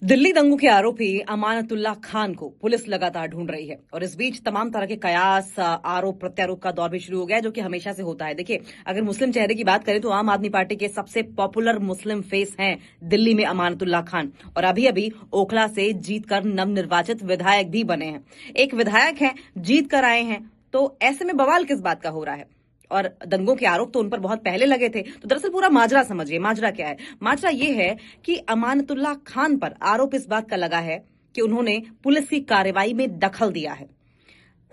दिल्ली दंगों के आरोपी अमानतुल्लाह खान को पुलिस लगातार ढूंढ रही है और इस बीच तमाम तरह के कयास, आरोप प्रत्यारोप का दौर भी शुरू हो गया है, जो कि हमेशा से होता है। देखिए, अगर मुस्लिम चेहरे की बात करें तो आम आदमी पार्टी के सबसे पॉपुलर मुस्लिम फेस हैं दिल्ली में अमानतुल्लाह खान, और अभी अभी ओखला से जीतकर नवनिर्वाचित विधायक भी बने हैं। एक विधायक हैं, जीत कर आए हैं, तो ऐसे में बवाल किस बात का हो रहा है? और दंगों के आरोप तो उन पर बहुत पहले लगे थे। तो दरअसल पूरा माजरा समझिए। माजरा क्या है? माजरा ये है कि अमानतुल्लाह खान पर आरोप इस बात का लगा है कि उन्होंने पुलिस की कार्रवाई में दखल दिया है।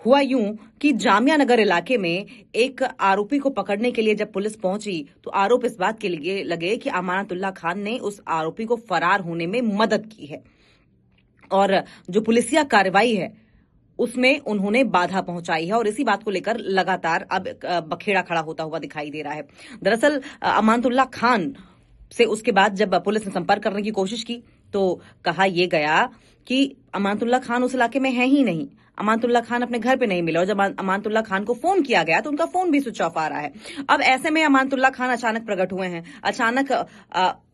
हुआ यूं कि जामिया नगर इलाके में एक आरोपी को पकड़ने के लिए जब पुलिस पहुंची तो आरोप इस बात के लिए लगे कि अमानतुल्लाह खान ने उस आरोपी को फरार होने में मदद की है, और जो पुलिसिया कार्रवाई है उसमें उन्होंने बाधा पहुंचाई है, और इसी बात को लेकर लगातार अब बखेड़ा खड़ा होता हुआ दिखाई दे रहा है। दरअसल अमानतुल्लाह खान से उसके बाद जब पुलिस ने संपर्क करने की कोशिश की तो कहा यह गया कि अमानतुल्लाह खान उस इलाके में है ही नहीं, अमानतुल्लाह खान अपने घर पे नहीं मिला, और जब अमानतुल्लाह खान को फोन किया गया तो उनका फोन भी स्विच ऑफ आ रहा है। अब ऐसे में अमानतुल्लाह खान अचानक प्रकट हुए हैं, अचानक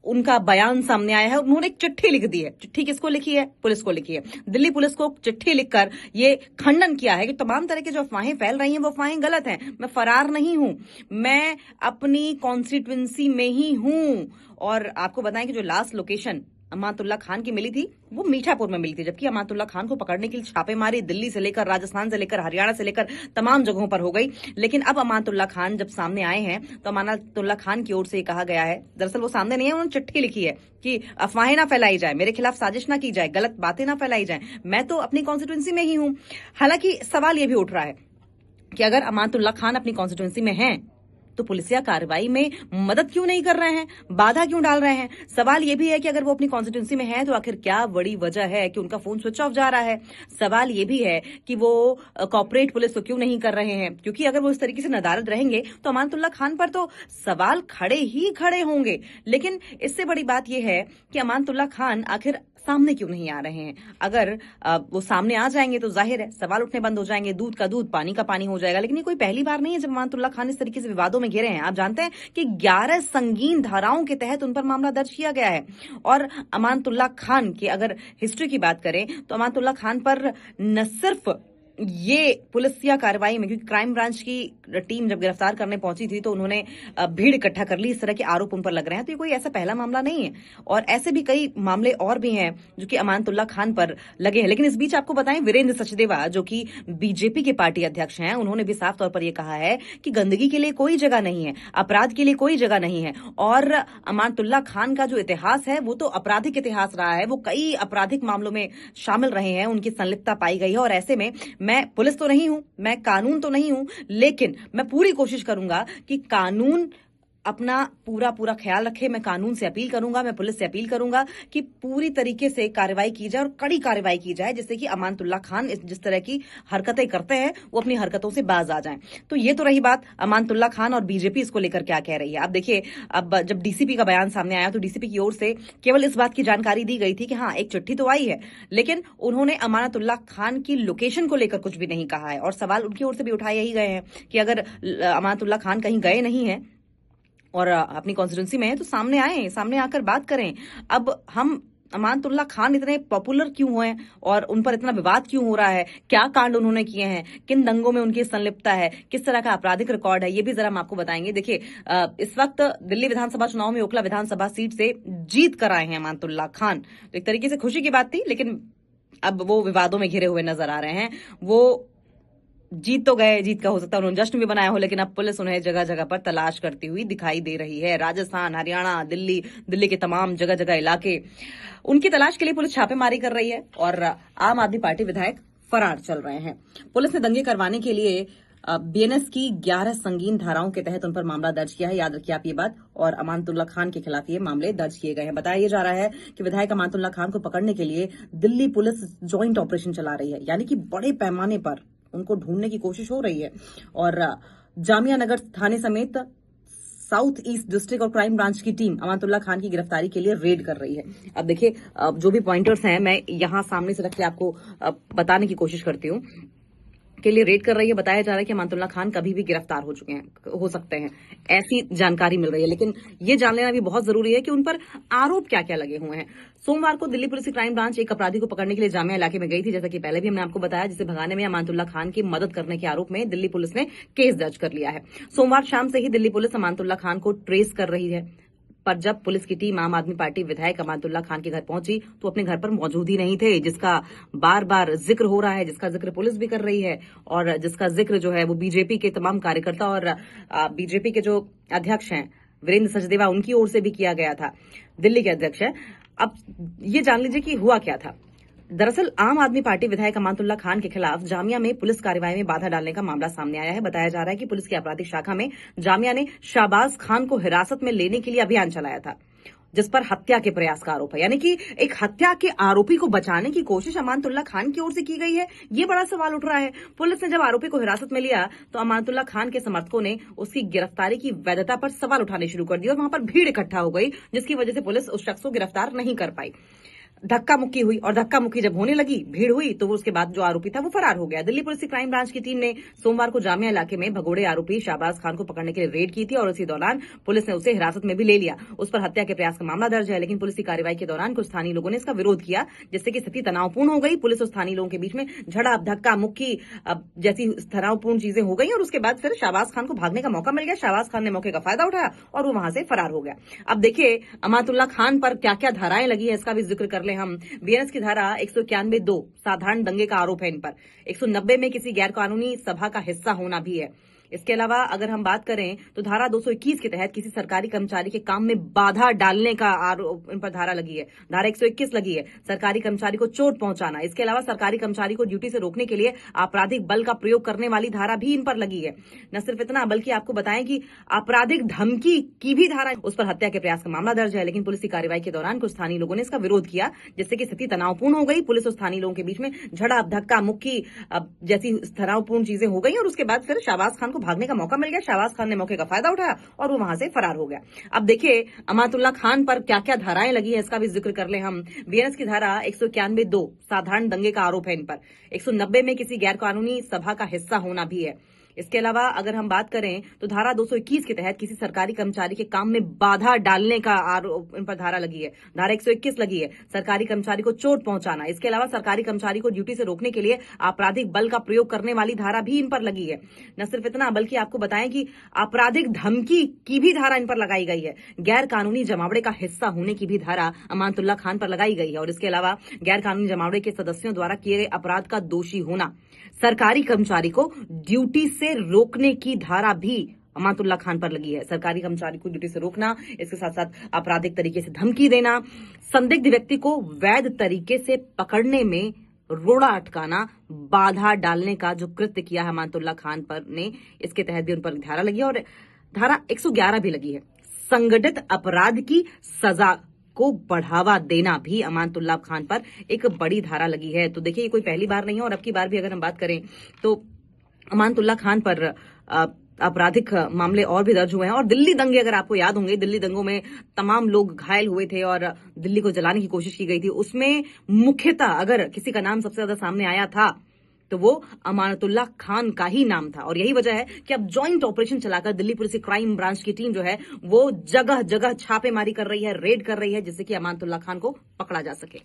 उनका बयान सामने आया है। उन्होंने एक चिट्ठी लिख दी है। चिट्ठी किसको लिखी है? पुलिस को लिखी है। दिल्ली पुलिस को चिट्ठी लिखकर ये खंडन किया है कि तमाम तरह की जो अफवाहें फैल रही हैं वो अफवाहें गलत हैं। मैं फरार नहीं हूं, मैं अपनी कॉन्स्टिट्यूंसी में ही हूं। और आपको बताएं कि जो लास्ट लोकेशन अमानतुल्लाह खान की मिली थी वो मीठापुर में मिली थी, जबकि अमानतुल्लाह खान को पकड़ने के लिए छापेमारी दिल्ली से लेकर, राजस्थान से लेकर, हरियाणा से लेकर तमाम जगहों पर हो गई। लेकिन अब अमानतुल्लाह खान जब सामने आए हैं तो अमानतुल्लाह खान की ओर से कहा गया है, दरअसल वो सामने नहीं है, उन्होंने चिट्ठी लिखी है कि अफवाहें ना फैलाई जाए, मेरे खिलाफ साजिश ना की जाए, गलत बातें ना फैलाई जाए, मैं तो अपनी कॉन्स्टिट्यूंसी में ही हूं। हालांकि सवाल यह भी उठ रहा है कि अगर अमानतुल्लाह खान अपनी कॉन्स्टिट्यूंसी में हैं तो पुलिसिया कार्रवाई में मदद क्यों नहीं कर रहे हैं, बाधा क्यों डाल रहे हैं? सवाल यह भी है कि अगर वो अपनी कॉन्स्टिट्यूंसी में है तो आखिर क्या बड़ी वजह है कि उनका फोन स्विच ऑफ जा रहा है? सवाल यह भी है कि वो कॉर्पोरेट पुलिस को क्यों नहीं कर रहे हैं, क्योंकि अगर वो इस तरीके से नदारद रहेंगे तो अमानतुल्लाह खान पर तो सवाल खड़े ही खड़े होंगे। लेकिन इससे बड़ी बात यह है कि अमानतुल्लाह खान आखिर सामने क्यों नहीं आ रहे हैं? अगर वो सामने आ जाएंगे तो जाहिर है सवाल उठने बंद हो जाएंगे, दूध का दूध पानी का पानी हो जाएगा। लेकिन ये कोई पहली बार नहीं है जब अमानतुल्लाह खान इस तरीके से विवादों में घिरे हैं। आप जानते हैं कि 11 संगीन धाराओं के तहत उन पर मामला दर्ज किया गया है। और अमानतुल्लाह खान की अगर हिस्ट्री की बात करें तो अमानतुल्लाह खान पर न सिर्फ ये पुलिसिया कार्रवाई में, क्योंकि क्राइम ब्रांच की टीम जब गिरफ्तार करने पहुंची थी तो उन्होंने भीड़ इकट्ठा कर ली, इस तरह के आरोप उन पर लग रहे हैं, तो ये कोई ऐसा पहला मामला नहीं है। और ऐसे भी कई मामले और भी हैं जो कि अमानतुल्लाह खान पर लगे हैं। लेकिन इस बीच आपको बताएं, वीरेंद्र सचदेवा जो कि बीजेपी के पार्टी अध्यक्ष हैं, उन्होंने भी साफ तौर पर यह कहा है कि गंदगी के लिए कोई जगह नहीं है, अपराध के लिए कोई जगह नहीं है। और अमानतुल्लाह खान का जो इतिहास है वो तो आपराधिक इतिहास रहा है, वो कई आपराधिक मामलों में शामिल रहे हैं, उनकी संलिप्तता पाई गई है। और ऐसे में मैं पुलिस तो नहीं हूं, मैं कानून तो नहीं हूं, लेकिन मैं पूरी कोशिश करूंगा कि कानून अपना पूरा पूरा ख्याल रखे। मैं कानून से अपील करूंगा, मैं पुलिस से अपील करूंगा कि पूरी तरीके से कार्रवाई की जाए और कड़ी कार्रवाई की जाए, जिससे कि अमानतुल्लाह खान जिस तरह की हरकतें करते हैं वो अपनी हरकतों से बाज आ जाएं। तो ये तो रही बात अमानतुल्लाह खान, और बीजेपी इसको लेकर क्या कह रही है। अब देखिए, अब जब डीसीपी का बयान सामने आया तो डीसीपी की ओर से केवल इस बात की जानकारी दी गई थी कि हाँ, एक चिट्ठी तो आई है, लेकिन उन्होंने अमानतुल्लाह खान की लोकेशन को लेकर कुछ भी नहीं कहा है। और सवाल उनकी ओर से भी उठाए यही गए हैं कि अगर अमानतुल्लाह खान कहीं गए नहीं है और अपनी कॉन्स्टिट्यूंसी में है तो सामने आए, सामने आकर बात करें। अब हम अमानतुल्लाह खान इतने पॉपुलर क्यों हुए और उन पर इतना विवाद क्यों हो रहा है, क्या कांड उन्होंने किए हैं, किन दंगों में उनकी संलिप्तता है, किस तरह का आपराधिक रिकॉर्ड है, ये भी जरा हम आपको बताएंगे। देखिए, इस वक्त दिल्ली विधानसभा चुनाव में ओखला विधानसभा सीट से जीत कर आए हैं अमानतुल्लाह खान, तो एक तरीके से खुशी की बात थी, लेकिन अब वो विवादों में घिरे हुए नजर आ रहे हैं। वो जीत तो गए, जीत का हो सकता है उन्होंने जश्न भी बनाया हो, लेकिन अब पुलिस उन्हें जगह जगह पर तलाश करती हुई दिखाई दे रही है। राजस्थान, हरियाणा, दिल्ली के तमाम जगह जगह इलाके, उनकी तलाश के लिए पुलिस छापेमारी कर रही है और आम आदमी पार्टी विधायक फरार चल रहे हैं। पुलिस ने दंगे करवाने के लिए बीएनएस की 11 संगीन धाराओं के तहत उन पर मामला दर्ज किया है, याद रखिए आप ये बात। और अमानतुल्लाह खान के खिलाफ ये मामले दर्ज किए गए हैं। बताया जा रहा है कि विधायक अमानतुल्लाह खान को पकड़ने के लिए दिल्ली पुलिस ज्वाइंट ऑपरेशन चला रही है, यानी कि बड़े पैमाने पर उनको ढूंढने की कोशिश हो रही है। और जामिया नगर थाने समेत साउथ ईस्ट डिस्ट्रिक्ट और क्राइम ब्रांच की टीम अमानतुल्लाह खान की गिरफ्तारी के लिए रेड कर रही है। अब देखिए, जो भी पॉइंटर्स हैं मैं यहां सामने से रख के आपको बताने की कोशिश करती हूं के लिए रेड कर रही है। बताया जा रहा है कि अमानतुल्लाह खान कभी भी गिरफ्तार हो सकते हैं, ऐसी जानकारी मिल रही है। लेकिन ये जान लेना भी बहुत जरूरी है कि उन पर आरोप क्या क्या लगे हुए हैं। सोमवार को दिल्ली पुलिस की क्राइम ब्रांच एक अपराधी को पकड़ने के लिए जामिया इलाके में गई थी, जैसा कि पहले भी हमने आपको बताया, जिसे भगाने में अमानतुल्लाह खान की मदद करने के आरोप में दिल्ली पुलिस ने केस दर्ज कर लिया है। सोमवार शाम से ही दिल्ली पुलिस अमानतुल्लाह खान को ट्रेस कर रही है, पर जब पुलिस की टीम आम आदमी पार्टी विधायक अमानतुल्लाह खान के घर पहुंची तो अपने घर पर मौजूद ही नहीं थे, जिसका बार बार जिक्र हो रहा है, जिसका जिक्र पुलिस भी कर रही है और जिसका जिक्र जो है वो बीजेपी के तमाम कार्यकर्ता और बीजेपी के जो अध्यक्ष हैं वीरेंद्र सचदेवा, उनकी ओर से भी किया गया था। दिल्ली के अध्यक्ष है। अब ये जान लीजिए कि हुआ क्या था। दरअसल आम आदमी पार्टी विधायक अमानतुल्लाह खान के खिलाफ जामिया में पुलिस कार्रवाई में बाधा डालने का मामला सामने आया है। बताया जा रहा है कि पुलिस की आपराधिक शाखा में जामिया ने शाहबाज खान को हिरासत में लेने के लिए अभियान चलाया था, जिस पर हत्या के प्रयास का आरोप है। यानी कि एक हत्या के आरोपी को बचाने की कोशिश अमानतुल्लाह खान की ओर से की गई है, ये बड़ा सवाल उठ रहा है। पुलिस ने जब आरोपी को हिरासत में लिया तो अमानतुल्लाह खान के समर्थकों ने उसकी गिरफ्तारी की वैधता पर सवाल उठाने शुरू कर दिए और वहां पर भीड़ इकट्ठा हो गई, जिसकी वजह से पुलिस उस शख्स को गिरफ्तार नहीं कर पाई। धक्का मुक्की हुई और धक्का मुक्की जब होने लगी, भीड़ हुई, तो उसके बाद जो आरोपी था वो फरार हो गया। दिल्ली पुलिस की क्राइम ब्रांच की टीम ने सोमवार को जामिया इलाके में भगोड़े आरोपी शाहबाज खान को पकड़ने के लिए रेड की थी और इसी दौरान पुलिस ने उसे हिरासत में भी ले लिया। उस पर हत्या के प्रयास का मामला दर्ज है, लेकिन पुलिस की कार्रवाई के दौरान कुछ स्थानीय लोगों ने इसका विरोध किया, जिससे कि स्थिति तनावपूर्ण हो गई। पुलिस और स्थानीय लोगों के बीच में झड़प, धक्का मुक्की जैसी तनावपूर्ण चीजें हो गई और उसके बाद फिर शाहबाज खान को भागने का मौका मिल गया। शाहबाज खान ने मौके का फायदा उठाया और वो वहां से फरार हो गया। अब देखिए अमानतुल्लाह खान पर क्या क्या धाराएं लगी है, इसका भी जिक्र कर ले हम। बीएनएस की धारा 191(2) साधारण दंगे का आरोप है इन पर। 190 में किसी गैर कानूनी सभा का हिस्सा होना भी है। इसके अलावा अगर हम बात करें तो धारा 221 के तहत किसी सरकारी कर्मचारी के काम में बाधा डालने का आरोप इन पर धारा लगी है। धारा 121 लगी है, सरकारी कर्मचारी को चोट पहुंचाना। इसके अलावा सरकारी कर्मचारी को ड्यूटी से रोकने के लिए आपराधिक बल का प्रयोग करने वाली धारा भी इन पर लगी है। न सिर्फ इतना, बल्कि आपको बताएं कि आपराधिक धमकी की भी धारा, उस पर हत्या के प्रयास का मामला दर्ज है, लेकिन पुलिस की कार्रवाई के दौरान कुछ स्थानीय लोगों ने इसका विरोध किया, जिससे कि स्थिति तनावपूर्ण हो गई। पुलिस और स्थानीय लोगों के बीच में झड़प, धक्का मुक्की जैसी तनावपूर्ण चीजें हो गई और उसके बाद फिर शाहबाज खान को भागने का मौका मिल गया। शाहबाज खान ने मौके का फायदा उठाया और वो वहां से फरार हो गया। अब देखिए अमानतुल्लाह खान पर क्या क्या धाराएं लगी है, इसका भी जिक्र कर ले हम। बीएनएस की धारा 191(2) साधारण दंगे का आरोप है इन पर। 190 में किसी गैर कानूनी सभा का हिस्सा होना भी है। इसके अलावा अगर हम बात करें तो धारा 221 के तहत किसी सरकारी कर्मचारी के काम में बाधा डालने का आरोप इन पर धारा लगी है। धारा 121 लगी है, सरकारी कर्मचारी को चोट पहुंचाना। इसके अलावा सरकारी कर्मचारी को ड्यूटी से रोकने के लिए आपराधिक बल का प्रयोग करने वाली धारा भी इन पर लगी है। न सिर्फ इतना, बल्कि आपको बताएं कि आपराधिक धमकी की भी धारा इन पर लगाई गई है। गैर कानूनी जमावड़े का हिस्सा होने की भी धारा अमानतुल्लाह खान पर लगाई गई है और इसके अलावा गैर कानूनी जमावड़े के सदस्यों द्वारा किए गए अपराध का दोषी होना, सरकारी कर्मचारी को ड्यूटी से रोकने की धारा भी अमानतुल्लाह खान पर लगी है। सरकारी कर्मचारी को ड्यूटी से रोकना, इसके साथ साथ आपराधिक तरीके से धमकी देना, संदिग्ध व्यक्ति को वैध तरीके से पकड़ने में रोड़ा अटकाना, बाधा डालने का जो कृत्य किया है अमानतुल्लाह खान पर ने, इसके तहत भी उन पर धारा लगी है और धारा 111 भी लगी है। संगठित अपराध की सजा को बढ़ावा देना भी अमानतुल्लाह खान पर एक बड़ी धारा लगी है। तो देखिए ये कोई पहली बार नहीं है और अब की बार भी अगर हम बात करें तो अमानतुल्लाह खान पर आपराधिक मामले और भी दर्ज हुए हैं। और दिल्ली दंगे अगर आपको याद होंगे, दिल्ली दंगों में तमाम लोग घायल हुए थे और दिल्ली को जलाने की कोशिश की गई थी। उसमें मुख्यतः अगर किसी का नाम सबसे ज्यादा सामने आया था तो वो अमानतुल्लाह खान का ही नाम था और यही वजह है कि अब ज्वाइंट ऑपरेशन चलाकर दिल्ली पुलिस की क्राइम ब्रांच की टीम जो है वो जगह जगह छापेमारी कर रही है, रेड कर रही है, जिससे कि अमानतुल्लाह खान को पकड़ा जा सके।